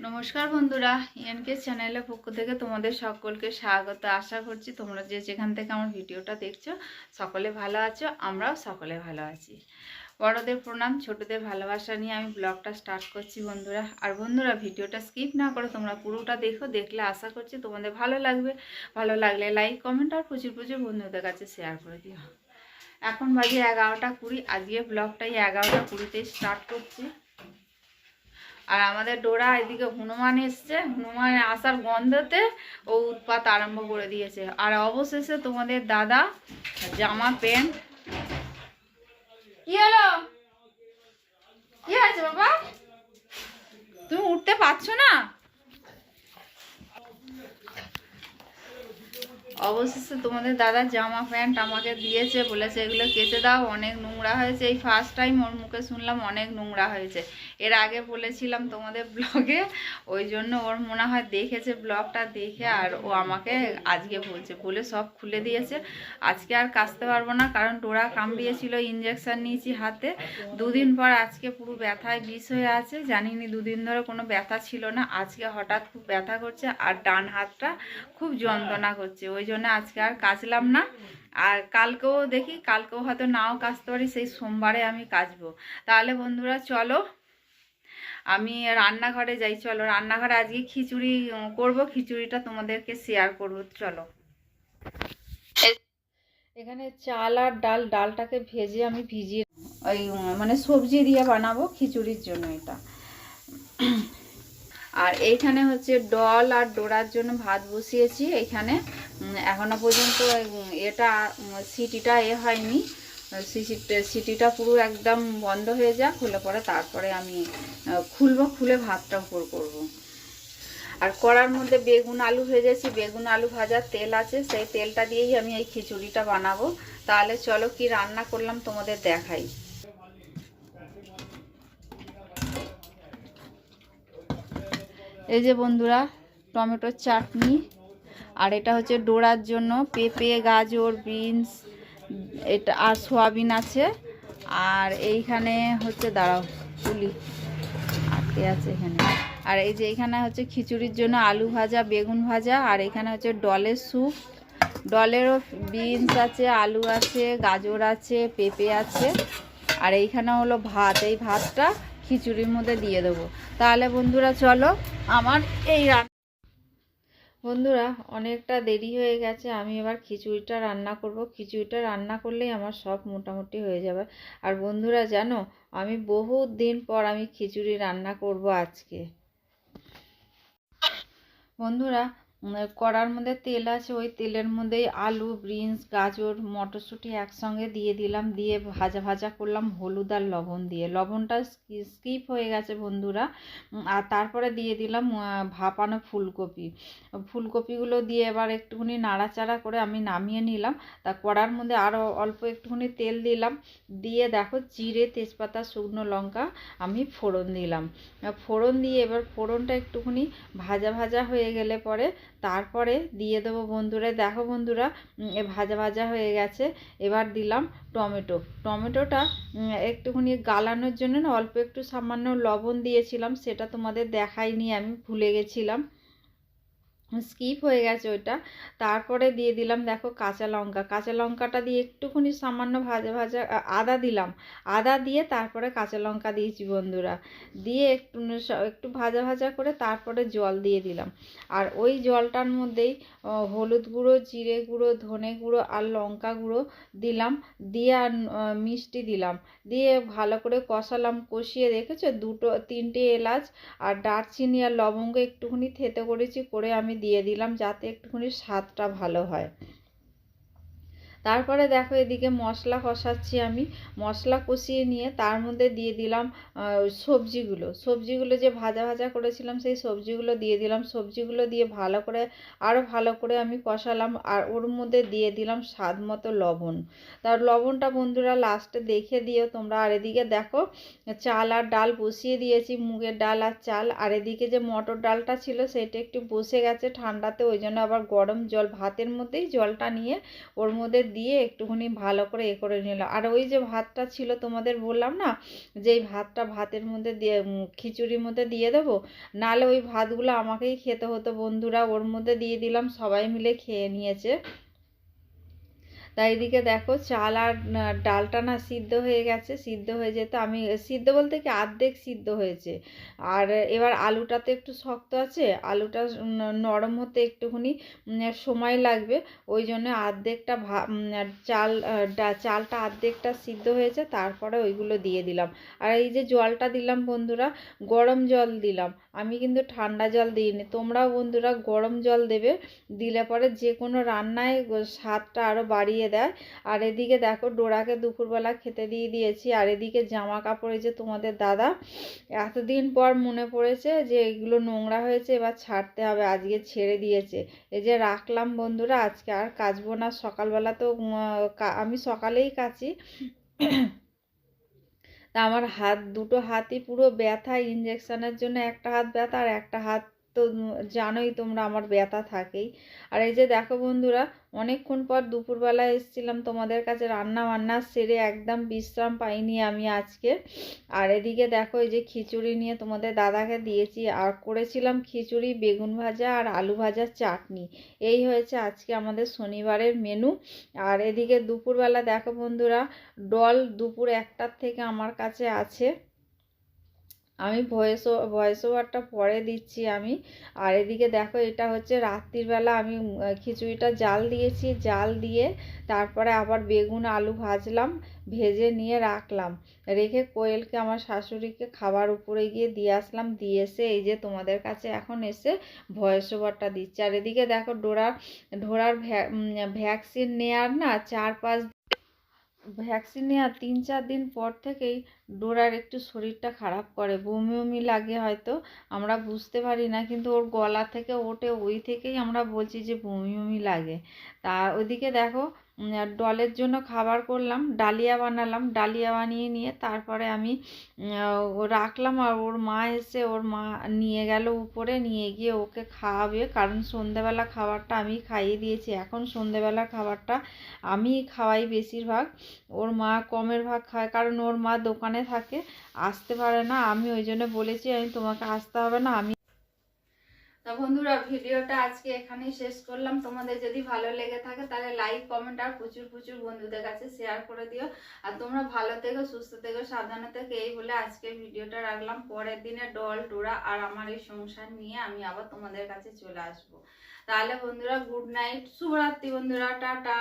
নমস্কার বন্ধুরা, এনকে চ্যানেলের পক্ষ থেকে তোমাদের সকলকে স্বাগত। আশা করছি তোমরা যেখান থেকে আমার ভিডিওটা দেখছো সকলে ভালো আছো, আমরাও সকলে ভালো আছি। বড়দের প্রণাম, ছোটদের ভালোবাসা নিয়ে আমি ব্লগটা স্টার্ট করছি বন্ধুরা। আর বন্ধুরা, ভিডিওটা স্কিপ না করে তোমরা পুরোটা দেখলে আশা করছি তোমাদের ভালো লাগবে। ভালো লাগলে লাইক, কমেন্ট আর প্রচুর বন্ধুদের কাছে শেয়ার করে দিও। এখন বাজে 11টা 20। আজকে ব্লগটাই 11টা 20তে স্টার্ট করছি। আর আমাদের ডোরা এদিকে হনুমান এসছে, হনুমান আসার গন্ধতে ও উৎপাত আরম্ভ করে দিয়েছে। আর অবশেষে তোমাদের দাদা জামা প্যান্ট। কি হলো? কি আছে বাবা? তুমি উঠতে পারছো না? অবশেষে তোমাদের দাদা জামা প্যান্ট আমাকে দিয়েছে, বলেছে এগুলো কেচে দাও, অনেক নোংরা হয়েছে। এই ফার্স্ট টাইম ওর মুখে শুনলাম অনেক নোংরা হয়েছে। এর আগে বলেছিলাম তোমাদের ব্লগে, ওই জন্য ওর মনে হয় দেখেছে ব্লগটা দেখে, আর ও আমাকে আজকে বলে সব খুলে দিয়েছে। আজকে আর কাচতে পারবো না, কারণ ডোরা কামড়িয়েছিল, ইঞ্জেকশন নিয়েছি হাতে। দুদিন পর আজকে পুরো ব্যথায় বিষ হয়ে আছে। জানিনি দুদিন ধরে কোনো ব্যথা ছিল না, আজকে হঠাৎ খুব ব্যথা করছে, আর ডান হাতটা খুব যন্ত্রণা করছে। ওই জন্য আজকে আর কাচলাম না। আর কালকেও দেখি, কালকেও হয়তো নাও কাচতে পারি, সেই সোমবারে আমি কাচবো। তাহলে বন্ধুরা চলো আমি রান্নাঘরে যাই। চলো রান্নাঘরে আজকে খিচুড়ি করব, খিচুড়িটা তোমাদেরকে শেয়ার করব। চলো, এখানে চাল আর ডালটাকে ভেজে আমি ভিজিয়ে ওই মানে সবজি দিয়ে বানাবো খিচুড়ির জন্য এটা। আর এইখানে হচ্ছে ডল আর ডোরার জন্য ভাত বসিয়েছি। এইখানে এখনো পর্যন্ত এটা সিটিটা হয়নি। সিটিটা পুরো একদম বন্ধ হয়ে যাক, খুলে পরে তারপরে আমি খুলে ভাতটা উপর করব। আর কড়ার মধ্যে বেগুন আলু ভেজেছি, বেগুন আলু ভাজার তেল আছে, সেই তেলটা দিয়েই আমি এই খিচুড়িটা বানাবো। তাহলে চলো কি রান্না করলাম তোমাদের দেখাই। এই যে বন্ধুরা, টমেটোর চাটনি, আর এটা হচ্ছে ডোরার জন্য পেঁপে, গাজর, বিনস, এটা আর সয়াবিন আছে। আর এইখানে হচ্ছে দাঁড়াও তুলি আটকে আছে এখানে। আর এই যে এইখানে হচ্ছে খিচুড়ির জন্য আলু ভাজা, বেগুন ভাজা। আর এখানে হচ্ছে ডলের স্যুপ, ডলেরও বিনস আছে, আলু আছে, গাজর আছে, পেঁপে আছে। আর এইখানে হলো ভাত, এই ভাতটা খিচুড়ির মধ্যে দিয়ে দেবো। তাহলে বন্ধুরা চলো আমার এই বন্ধুরা অনেকটা দেরি হয়ে গেছে, আমি এবার খিচুড়িটা রান্না করব। খিচুড়িটা রান্না করলেই আমার সব মোটামুটি হয়ে যাবে। আর বন্ধুরা জানো, আমি বহুত দিন পর আমি খিচুড়ি রান্না করব আজকে। বন্ধুরা, কড়ার মধ্যে তেল আছে, ওই তেলের মধ্যেই আলু, বিনস, গাজর, মটরশুঁটি একসঙ্গে দিয়ে দিলাম, দিয়ে ভাজা করলাম হলুদ আর লবণ দিয়ে। লবণটা স্কিপ হয়ে গেছে বন্ধুরা। আর তারপরে দিয়ে দিলাম ভাপানো ফুলকপিগুলো দিয়ে এবার একটুখানি নাড়াচাড়া করে আমি নামিয়ে নিলাম। তা কড়ার মধ্যে আরও অল্প একটুখানি তেল দিলাম, দিয়ে দেখো জিরে, তেজপাতা, শুকনো লঙ্কা আমি ফোড়ন দিলাম। ফোড়ন দিয়ে এবার ফোড়নটা একটুখানি ভাজা হয়ে গেলে পরে তারপরে দিয়ে দেবো বন্ধুরা। দেখো বন্ধুরা, ভাজা হয়ে গেছে। এবার দিলাম টমেটোটা একটুখানি গালানোর জন্য না অল্প একটু সামান্য লবণ দিয়েছিলাম, সেটা তোমাদের দেখাইনি, আমি ভুলে গেছিলাম, স্কিপ হয়ে গেছে ওইটা। তারপরে দিয়ে দিলাম দেখো কাঁচা লঙ্কাটা দিয়ে একটুখানি সামান্য ভাজা আদা দিলাম, আদা দিয়ে তারপরে কাঁচা লঙ্কা দিয়েছি বন্ধুরা, দিয়ে একটু ভাজা করে তারপরে জল দিয়ে দিলাম। আর ওই জলটার মধ্যেই হলুদ গুঁড়ো, জিরে গুঁড়ো, ধনে গুঁড়ো আর লঙ্কা গুঁড়ো দিলাম, দিয়ে আর মিষ্টি দিলাম, দিয়ে ভালো করে কষালাম। কষিয়ে দেখেছো 2-3টে এলাচ আর দারচিনি আর লবঙ্গ একটুখানি থেতো করেছি, করে আমি দিয়ে দিলাম, যাতে একটুখানি স্বাদটা ভালো হয়। তারপরে দেখো এদিকে মশলা কষাচ্ছি আমি। মশলা কষিয়ে নিয়ে তার মধ্যে দিয়ে দিলাম সবজিগুলো যে ভাজা করেছিলাম, সেই সবজিগুলো দিয়ে দিলাম। সবজিগুলো দিয়ে আরও ভালো করে আমি কষালাম। আর ওর মধ্যে দিয়ে দিলাম স্বাদ মতো লবণ। তার লবণটা বন্ধুরা লাস্টে দেখে দিও তোমরা। আর এদিকে দেখো চাল আর ডাল বসিয়ে দিয়েছি, মুগের ডাল আর চাল। আর এদিকে যে মটর ডালটা ছিল সেটা একটু বসে গেছে ঠান্ডাতে, ওই জন্য আবার গরম জল ভাতের মধ্যেই জলটা নিয়ে ওর মধ্যে দিয়ে একটুখানি ভালো করে করে নিলাম। আর ওই যে ভাতটা ছিল তোমাদের বললাম না যে এই ভাতটা ভাতের মধ্যে দিয়ে খিচুড়ির মধ্যে দিয়ে দেবো, নাহলে ওই ভাতগুলো আমাকেই খেতে হতো বন্ধুরা। ওর মধ্যে দিয়ে দিলাম, সবাই মিলে খেয়ে নিয়েছে। তাই এদিকে দেখো চাল আর ডালটা না সিদ্ধ হয়ে গেছে। সিদ্ধ হয়ে যেতে আমি সিদ্ধ বলতে কি অর্ধেক সিদ্ধ হয়েছে। আর এবার আলুটা তো একটু শক্ত আছে, আলুটা নরম হতে একটুখানি সময় লাগবে। ওই জন্য অর্ধেকটা চালটা অর্ধেকটা সিদ্ধ হয়েছে, তারপরে ওইগুলো দিয়ে দিলাম। আর এই যে জলটা দিলাম বন্ধুরা, গরম জল দিলাম, আমি কিন্তু ঠান্ডা জল দিইনি। তোমরাও বন্ধুরা গরম জল দেবে, দিলে পরে যে কোনো রান্নায় স্বাদটা আরও বাড়িয়ে দেয়। আর এদিকে দেখো ডোরাকে দুপুরবেলা খেতে দিয়ে দিয়েছি। আর এদিকে জামা কাপড়, এই যে তোমাদের দাদা এতদিন পর মনে পড়েছে যে এগুলো নোংরা হয়েছে, এবার ছাড়তে হবে, আজকে ছেড়ে দিয়েছে। এই যে রাখলাম বন্ধুরা, আজকে আর কাচবো না। সকালবেলা তো আমি সকালেই কাচি। তা আমার দুটো হাতই পুরো ব্যথা, ইঞ্জেকশনের জন্য একটা হাত ব্যথা, আর একটা হাত তো জানোই তোমরা আমার ব্যথা থাকেই। আর এই যে দেখো বন্ধুরা, অনেকক্ষণ পর দুপুরবেলা এসেছিলাম তোমাদের কাছে, রান্না বান্না সেরে একদম বিশ্রাম পাইনি আমি আজকে। আর এদিকে দেখো এই যে খিচুড়ি নিয়ে তোমাদের দাদাকে দিয়েছি, আর করেছিলাম খিচুড়ি, বেগুন ভাজা আর আলু ভাজার চাটনি। এই হয়েছে আজকে আমাদের শনিবারের মেনু। আর এদিকে দুপুরবেলা দেখো বন্ধুরা, ডল দুপুর 1টার থেকে আমার কাছে আছে, আমি ভয়েস ওভারটা পরে দিচ্ছি আমি। আর এদিকে দেখো এটা হচ্ছে রাত্রিবেলা আমি খিচুড়িটা জাল দিয়েছি, জাল দিয়ে তারপরে আবার বেগুন আলু ভাজলাম, ভেজে নিয়ে রাখলাম, রেখে কোয়েলকে আমার শাশুড়িকে খাবার উপরে গিয়ে দিয়ে আসলাম। দিয়ে এসে এই যে তোমাদের কাছে এখন এসে ভয়েস ওভারটা দিচ্ছি। আর এদিকে দেখো ডোরার ভ্যাকসিন নেওয়ার না 4-5 ভ্যাকসিন নেওয়ার 3-4 দিন পর থেকেই ডোরার একটু শরীরটা খারাপ করে, বমি বমি লাগে, হয়তো আমরা বুঝতে পারি না, কিন্তু ওর গলা থেকে ওঠে, ওই থেকেই আমরা বলছি যে বমি বমি লাগে। তা ওইদিকে দেখো ডলের জন্য খাবার করলাম, ডালিয়া বানালাম, ডালিয়া বানিয়ে নিয়ে তারপরে আমি রাখলাম। আর ওর মা এসে, ওর মা নিয়ে গেল উপরে, নিয়ে গিয়ে ওকে খাওয়াবে, কারণ সন্ধেবেলা খাবারটা আমি খাইয়ে দিয়েছি। এখন সন্ধেবেলা খাবারটা আমি খাওয়াই বেশিরভাগ, ওর মা কমের ভাগ খায়, কারণ ওর মা দোকানে থাকে, আসতে পারে না। আমি ওই জন্য বলেছি আমি তোমাকে আসতে হবে না, আমি। তা বন্ধুরা ভিডিওটা আজকে এখানেই শেষ করলাম। তোমাদের যদি ভালো লেগে থাকে তাহলে লাইক কমেন্ট আর প্রচুর প্রচুর বন্ধুদের কাছে শেয়ার করে দিও। আর তোমরা ভালো থেকো, সুস্থ থেকো, সাবধানে থেকো, এই বলে আজকে ভিডিওটা রাখলাম। পরের দিনে ডল ডোরা আর আমার এই সংসার নিয়ে আমি আবার তোমাদের কাছে চলে আসবো। তাহলে বন্ধুরা গুড নাইট, শুভরাত্রি বন্ধুরা, টাটা।